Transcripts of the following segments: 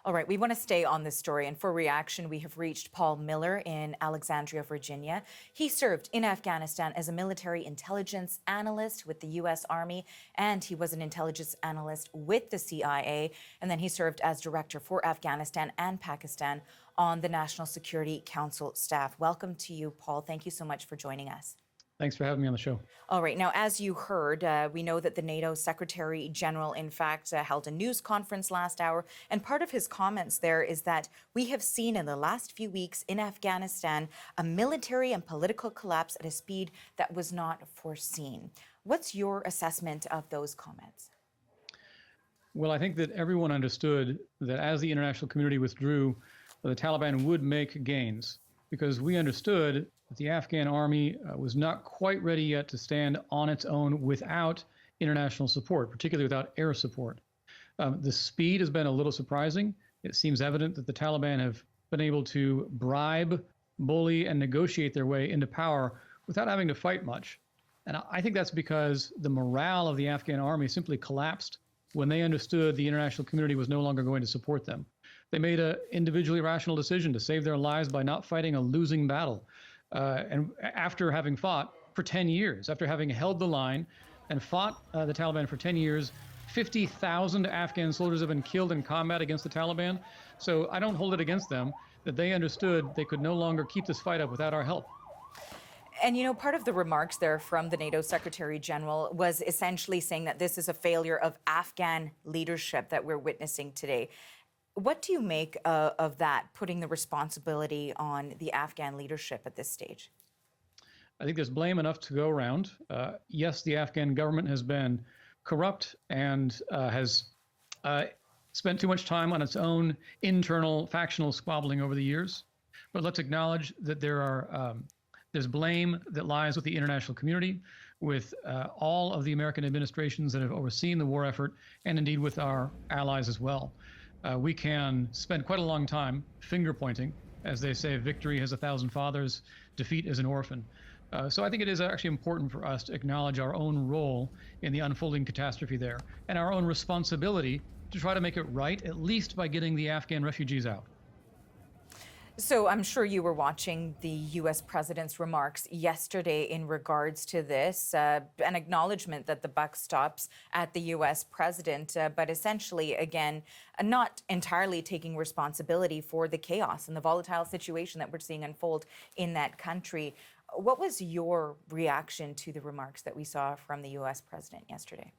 All right, we want to stay on this story. And for reaction, we have reached Paul Miller in Alexandria, Virginia. He served in Afghanistan as a military intelligence analyst with the U.S. Army, and he was an intelligence analyst with the CIA. And then he served as director for Afghanistan and Pakistan on the National Security Council staff. Welcome to you, Paul. Thank you so much for joining us. Thanks for having me on the show. All right. Now, as you heard, we know that the NATO Secretary General, in fact, held a news conference last hour. And part of his comments there is that we have seen in the last few weeks in Afghanistan a military and political collapse at a speed that was not foreseen. What's your assessment of those comments? Well, I think that everyone understood that as the international community withdrew, the Taliban would make gains, because we understood that the Afghan army was not quite ready yet to stand on its own without international support, particularly without air support. The speed has been a little surprising. It seems evident that the Taliban have been able to bribe, bully, and negotiate their way into power without having to fight much. And I think that's because the morale of the Afghan army simply collapsed when they understood the international community was no longer going to support them. They made an individually rational decision to save their lives by not fighting a losing battle. And after having fought for 10 years, after having held the line and fought the Taliban for 10 years, 50,000 Afghan soldiers have been killed in combat against the Taliban. So I don't hold it against them that they understood they could no longer keep this fight up without our help. And, you know, part of the remarks there from the NATO Secretary General was essentially saying that this is a failure of Afghan leadership that we're witnessing today. What do you make of that, putting the responsibility on the Afghan leadership at this stage? I think there's blame enough to go around. Yes, the Afghan government has been corrupt and has spent too much time on its own internal factional squabbling over the years. But let's acknowledge that there's blame that lies with the international community, with all of the American administrations that have overseen the war effort, and indeed with our allies as well. We can spend quite a long time finger pointing. As they say, victory has 1,000 fathers, defeat is an orphan. So I think it is actually important for us to acknowledge our own role in the unfolding catastrophe there, and our own responsibility to try to make it right, at least by getting the Afghan refugees out. So I'm sure you were watching the U.S. president's remarks yesterday in regards to this, an acknowledgement that the buck stops at the U.S. president, but essentially, again, not entirely taking responsibility for the chaos and the volatile situation that we're seeing unfold in that country. What was your reaction to the remarks that we saw from the U.S. president yesterday?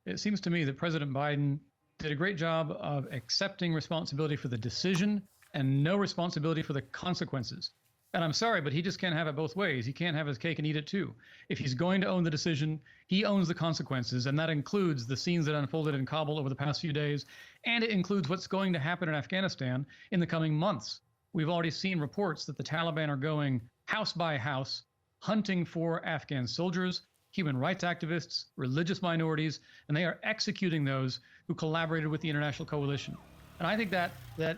It seems to me that President Biden did a great job of accepting responsibility for the decision and no responsibility for the consequences. And I'm sorry, but he just can't have it both ways. He can't have his cake and eat it too. If he's going to own the decision, he owns the consequences, and that includes the scenes that unfolded in Kabul over the past few days, and it includes what's going to happen in Afghanistan in the coming months. We've already seen reports that the Taliban are going house by house, hunting for Afghan soldiers, human rights activists, religious minorities, and they are executing those who collaborated with the international coalition. And I think that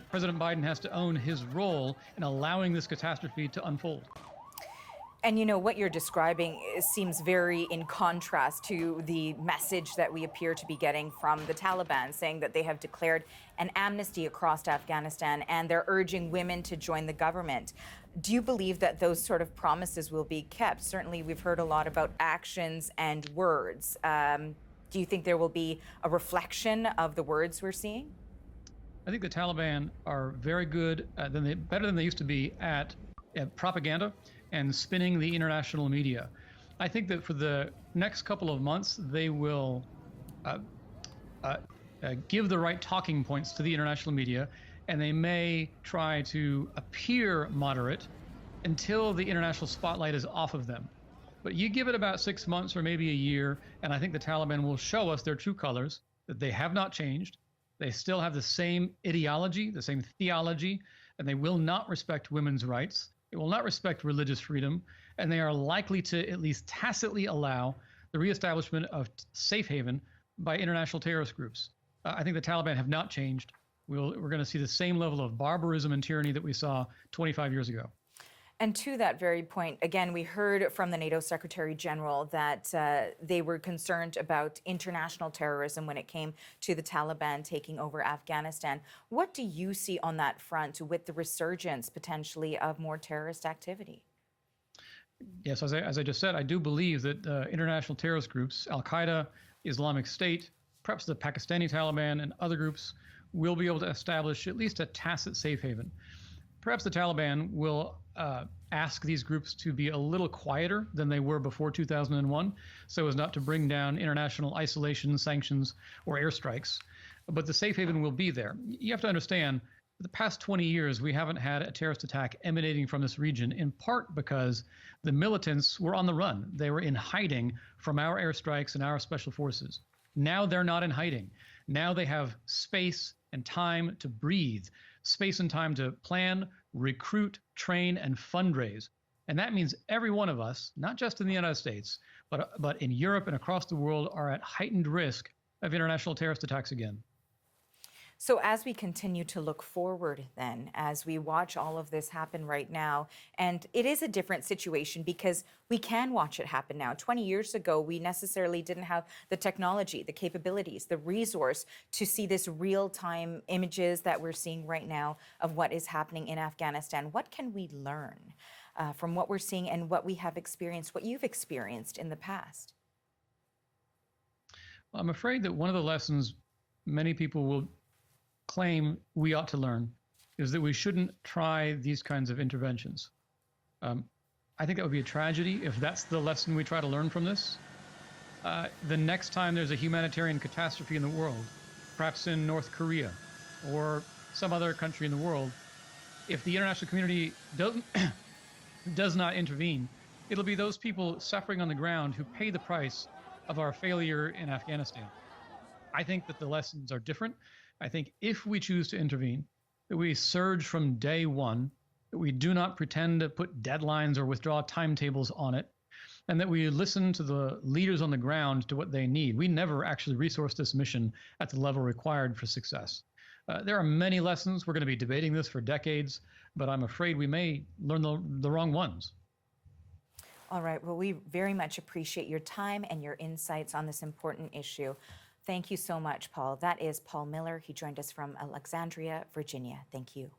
President Biden has to own his role in allowing this catastrophe to unfold. And you know, what you're describing seems very in contrast to the message that we appear to be getting from the Taliban, saying that they have declared an amnesty across Afghanistan and they're urging women to join the government. Do you believe that those sort of promises will be kept? Certainly, we've heard a lot about actions and words. Do you think there will be a reflection of the words we're seeing? I think the Taliban are very good, better than they used to be at propaganda and spinning the international media. I think that for the next couple of months, they will give the right talking points to the international media, and they may try to appear moderate until the international spotlight is off of them. But you give it about 6 months or maybe a year, and I think the Taliban will show us their true colors, that they have not changed. They still have the same ideology, the same theology, and they will not respect women's rights. They will not respect religious freedom, and they are likely to at least tacitly allow the reestablishment of safe haven by international terrorist groups. I think the Taliban have not changed. We're going to see the same level of barbarism and tyranny that we saw 25 years ago. And to that very point, again, we heard from the NATO Secretary General that they were concerned about international terrorism when it came to the Taliban taking over Afghanistan. What do you see on that front with the resurgence potentially of more terrorist activity? Yes, as I just said, I do believe that international terrorist groups, Al Qaeda, Islamic State, perhaps the Pakistani Taliban, and other groups will be able to establish at least a tacit safe haven. Perhaps the Taliban will ask these groups to be a little quieter than they were before 2001, so as not to bring down international isolation, sanctions, or airstrikes. But the safe haven will be there. You have to understand, for the past 20 years, we haven't had a terrorist attack emanating from this region, in part because the militants were on the run. They were in hiding from our airstrikes and our special forces. Now they're not in hiding. Now they have space and time to breathe, space and time to plan, recruit, train, and fundraise. And that means every one of us, not just in the United States, but in Europe and across the world, are at heightened risk of international terrorist attacks again. So as we continue to look forward then, as we watch all of this happen right now, and it is a different situation because we can watch it happen now. 20 years ago, we necessarily didn't have the technology, the capabilities, the resource to see this real-time images that we're seeing right now of what is happening in Afghanistan. What can we learn from what we're seeing and what we have experienced, what you've experienced in the past? Well, I'm afraid that one of the lessons many people will claim we ought to learn is that we shouldn't try these kinds of interventions. I think that would be a tragedy if that's the lesson we try to learn from this. The next time there's a humanitarian catastrophe in the world, perhaps in North Korea or some other country in the world, if the international community does not intervene, it'll be those people suffering on the ground who pay the price of our failure in Afghanistan. I think that the lessons are different. I think if we choose to intervene, that we surge from day one, that we do not pretend to put deadlines or withdraw timetables on it, and that we listen to the leaders on the ground to what they need. We never actually resourced this mission at the level required for success. There are many lessons. We're going to be debating this for decades, but I'm afraid we may learn the wrong ones. All right. Well, we very much appreciate your time and your insights on this important issue. Thank you so much, Paul. That is Paul Miller. He joined us from Alexandria, Virginia. Thank you.